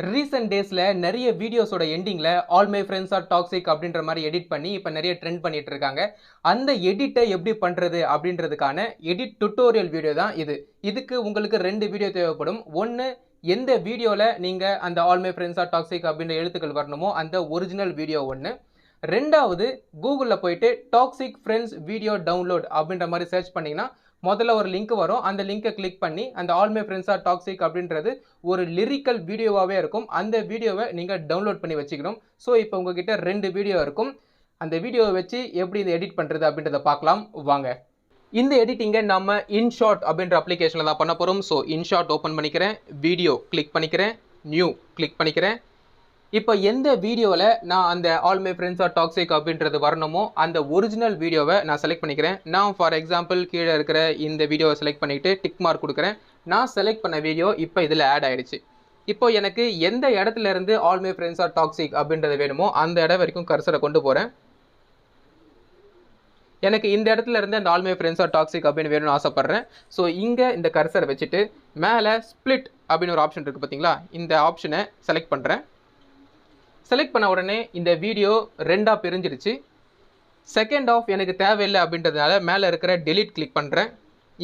Recent டேஸ்ல நிறைய வீடியோஸோட எண்டிங்ல all my friends are toxic அப்படின்ற மாதிரி எடிட் பண்ணி இப்போ நிறைய ட்ரெண்ட் பண்ணிட்டு இருக்காங்க. அந்த எடிட்டை எப்படி பண்றது அப்படின்றதுக்கான எடிட் டுட்டோரியல் வீடியோ தான் இது. இதுக்கு உங்களுக்கு ரெண்டு வீடியோ தேவைப்படும். ஒன்று, எந்த வீடியோல நீங்க அந்த all my friends are toxic அப்படின்ற எழுத்துக்கள் வரணுமோ அந்த ஒரிஜினல் வீடியோ ஒன்று. ரெண்டாவது, கூகுளில் போயிட்டு டாக்ஸிக் ஃப்ரெண்ட்ஸ் வீடியோ டவுன்லோட் அப்படின்ற மாதிரி சர்ச் பண்ணிங்கன்னா முதல்ல ஒரு லிங்க் வரும். அந்த லிங்கை கிளிக் பண்ணி அந்த all my friends are toxic அப்படின்றது ஒரு லிரிக்கல் வீடியோவாகவே இருக்கும். அந்த வீடியோவை நீங்கள் டவுன்லோட் பண்ணி வச்சுக்கணும். ஸோ இப்போ உங்ககிட்ட ரெண்டு வீடியோ இருக்கும். அந்த வீடியோவை வச்சு எப்படி இதை எடிட் பண்ணுறது அப்படின்றத பார்க்கலாம் வாங்க. இந்த எடிட்டிங்கை நம்ம இன்ஷாட் அப்படின்ற அப்ளிகேஷனில் தான் பண்ண போகிறோம். ஸோ இன்ஷாட் ஓப்பன் பண்ணிக்கிறேன், வீடியோ கிளிக் பண்ணிக்கிறேன், நியூ கிளிக் பண்ணிக்கிறேன். இப்போ எந்த வீடியோவில் நான் அந்த all my friends are toxic அப்படின்றது வரணுமோ அந்த ஒரிஜினல் வீடியோவை நான் செலக்ட் பண்ணிக்கிறேன். நான் ஃபார் எக்ஸாம்பிள் கீழே இருக்கிற இந்த வீடியோவை செலக்ட் பண்ணிவிட்டு டிக் மார்க் கொடுக்குறேன். நான் செலக்ட் பண்ண வீடியோ இப்போ இதில் ஆட் ஆகிடுச்சு. இப்போ எனக்கு எந்த இடத்துல இருந்து all my friends are toxic அப்படின்றது வேணுமோ அந்த இடம் வரைக்கும் கர்சரை கொண்டு போகிறேன். எனக்கு இந்த இடத்துல இருந்து அந்த all my friends are toxic அப்படின்னு வேணும்னு ஆசைப்பட்றேன். ஸோ இங்கே இந்த கர்சரை வச்சுட்டு மேலே ஸ்ப்ளிட் அப்படின்னு ஒரு ஆப்ஷன் இருக்குது பார்த்தீங்களா, இந்த ஆப்ஷனை செலக்ட் பண்ணுறேன். செலக்ட் பண்ண உடனே இந்த வீடியோ ரெண்டாக பிரிஞ்சிருச்சு. செகண்ட் ஆஃப் எனக்கு தேவையில்லை அப்படின்றதுனால மேலே இருக்கிற டெலிட் கிளிக் பண்ணுறேன்.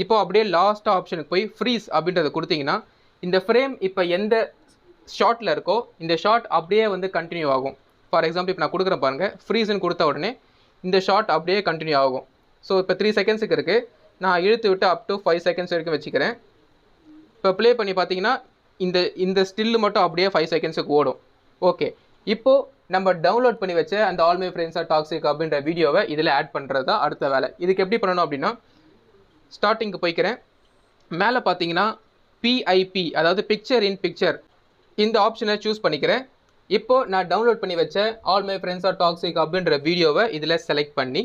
இப்போ அப்படியே லாஸ்ட் ஆப்ஷனுக்கு போய் ஃப்ரீஸ் அப்படின்றத கொடுத்தீங்கன்னா இந்த ஃப்ரேம் இப்போ எந்த ஷார்ட்டில் இருக்கோ இந்த ஷார்ட் அப்படியே வந்து கண்டினியூ ஆகும். ஃபார் எக்ஸாம்பிள் இப்போ நான் கொடுக்குறேன் பாருங்கள், ஃப்ரீஸ்ன்னு கொடுத்த உடனே இந்த ஷார்ட் அப்படியே கண்டினியூ ஆகும். ஸோ இப்போ 3 செகண்ட்ஸுக்கு இருக்குது. நான் இழுத்து விட்டு அப் டு 5 செகண்ட்ஸ் வரைக்கும் வச்சுக்கிறேன். இப்போ ப்ளே பண்ணி பார்த்தீங்கன்னா இந்த ஸ்டில்லு மட்டும் அப்படியே 5 செகண்ட்ஸுக்கு ஓடும். ஓகே, இப்போது நம்ம டவுன்லோட் பண்ணி வச்ச அந்த all my friends are toxic அப்படின்ற வீடியோவை இதில் ஆட் பண்ணுறது தான் அடுத்த வேலை. இதுக்கு எப்படி பண்ணணும் அப்படின்னா, ஸ்டார்டிங்க்கு போய்க்கிறேன். மேலே பார்த்தீங்கன்னா பிஐபி, அதாவது பிக்சர் இன் பிக்சர், இந்த ஆப்ஷனை சூஸ் பண்ணிக்கிறேன். இப்போது நான் டவுன்லோட் பண்ணி வச்ச all my friends are toxic அப்படின்ற வீடியோவை இதில் செலக்ட் பண்ணி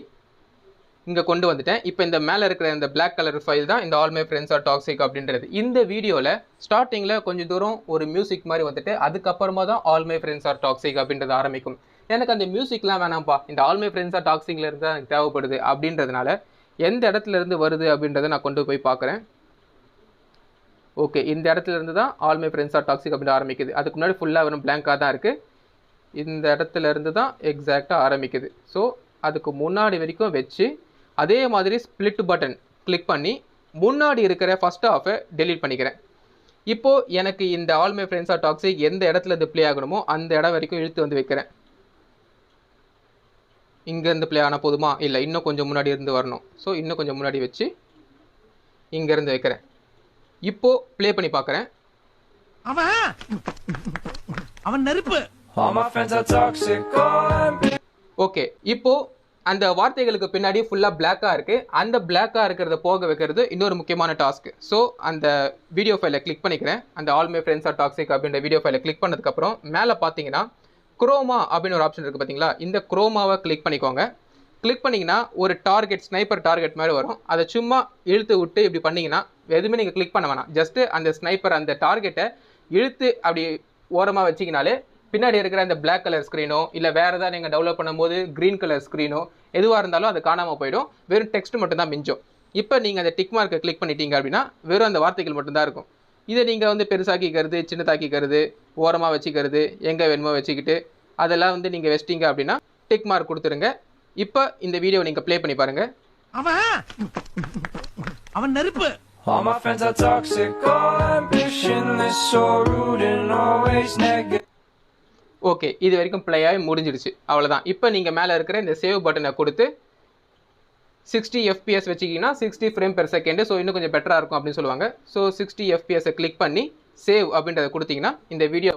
இங்கே கொண்டு வந்துட்டேன். இப்போ இந்த மேலே இருக்கிற இந்த பிளாக் கலர் ஃபைல் தான் இந்த all my friends are toxic அப்படின்றது. இந்த வீடியோவில் ஸ்டார்டிங்கில் கொஞ்சம் தூரம் ஒரு மியூசிக் மாதிரி வந்துட்டு அதுக்கப்புறமா தான் all my friends are toxic அப்படின்றது ஆரம்பிக்கும். எனக்கு அந்த மியூசிக்லாம் வேணாம்ப்பா, இந்த ஆல் மை ஃப்ரெண்ட்ஸ் ஆர் டாக்ஸிக்கில் இருந்து தான் எனக்கு தேவைப்படுது அப்படின்றதுனால எந்த இடத்துல இருந்து வருது அப்படின்றத நான் கொண்டு போய் பார்க்குறேன். ஓகே, இந்த இடத்துல இருந்து தான் all my friends are toxic அப்படின்னு ஆரம்பிக்குது. அதுக்கு முன்னாடி ஃபுல்லாக வெறும் பிளாங்காக தான் இருக்குது. இந்த இடத்துல இருந்து தான் எக்ஸாக்டாக ஆரம்பிக்குது. ஸோ அதுக்கு முன்னாடி வரைக்கும் வச்சு அதே மாதிரி ஸ்ப்ளிட் பட்டன் கிளிக் பண்ணி முன்னாடி இருக்கிற ஃபர்ஸ்ட் ஆஃபை டெலீட் பண்ணிக்கிறேன். இப்போது எனக்கு இந்த all my friends are toxic எந்த இடத்துல இது ப்ளே ஆகணுமோ அந்த இடம் வரைக்கும் இழுத்து வந்து வைக்கிறேன். இங்கேருந்து ப்ளே ஆனால் போதுமா? இல்லை, இன்னும் கொஞ்சம் முன்னாடி இருந்து வரணும். ஸோ இன்னும் கொஞ்சம் முன்னாடி வச்சு இங்கேருந்து வைக்கிறேன். இப்போது ப்ளே பண்ணி பார்க்குறேன். அவன் நெருப்பு. ஓகே, இப்போது அந்த வார்த்தைகளுக்கு பின்னாடி ஃபுல்லாக பிளாக்காக இருக்குது. அந்த பிளாக்காக இருக்கிறத போக வைக்கிறது இன்னொரு முக்கியமான டாஸ்க்கு. ஸோ அந்த வீடியோ ஃபைலை கிளிக் பண்ணிக்கிறேன். அந்த all my friends are toxic அப்படின்ற வீடியோ ஃபைலை கிளிக் பண்ணதுக்கப்புறம் மேலே பார்த்தீங்கன்னா குரோமா அப்படின்னு ஒரு ஆப்ஷன் இருக்குது பார்த்தீங்களா, இந்த குரோமாவை கிளிக் பண்ணிக்கோங்க. கிளிக் பண்ணிங்கன்னா ஒரு டார்கெட், ஸ்னைப்பர் டார்கெட் மாதிரி வரும். அதை சும்மா இழுத்து விட்டு இப்படி பண்ணிங்கன்னா எதுவுமே நீங்கள் கிளிக் பண்ண வேணாம். ஜஸ்ட்டு அந்த ஸ்னைப்பர் அந்த டார்கெட்டை இழுத்து அப்படி ஓரமாக வச்சிங்கனாலே பின்னாடி இருக்கிற அந்த பிளாக் கலர் ஸ்க்ரீனோ இல்லை வேறு ஏதாவது நீங்கள் டெவலப் பண்ணும்போது க்ரீன் கலர் ஸ்க்ரீனோ எதுவாக இருந்தாலும் அது காணாமல் போயிடும். வெறும் டெக்ஸ்ட் மட்டும் தான் மிஞ்சும். இப்போ நீங்கள் அந்த டிக் மார்க்கை கிளிக் பண்ணிட்டீங்க அப்படின்னா வெறும் அந்த வார்த்தைகள் மட்டும்தான் இருக்கும். இதை நீங்கள் வந்து பெருசாக்கிக்கிறது, சின்னதாக்கிக்கிறது, ஓரமாக வச்சுக்கிறது, எங்கே வேணுமோ வச்சுக்கிட்டு அதெல்லாம் வந்து நீங்கள் வச்சிட்டீங்க அப்படின்னா டிக் மார்க் கொடுத்துருங்க. இப்போ இந்த வீடியோ நீங்கள் ப்ளே பண்ணி பாருங்கள். அவன் நெருப்பு. All my friends are toxic, all ambitionless, so rude and always negative. Okay, இது வரைக்கும் ப்ளே ஆகி முடிஞ்சிடுச்சு. அவ்வளோதான். இப்போ நீங்கள் மேலே இருக்கிற இந்த சேவ் பட்டனை கொடுத்து 60 FPS வச்சிக்கிங்கன்னா 60 frame per second. So இன்னும் கொஞ்சம் பெட்டராக இருக்கும் அப்படின்னு சொல்லுவாங்க. ஸோ 60 FPS கிளிக் பண்ணி சேவ் அப்படின்றத கொடுத்தீங்கன்னா இந்த வீடியோ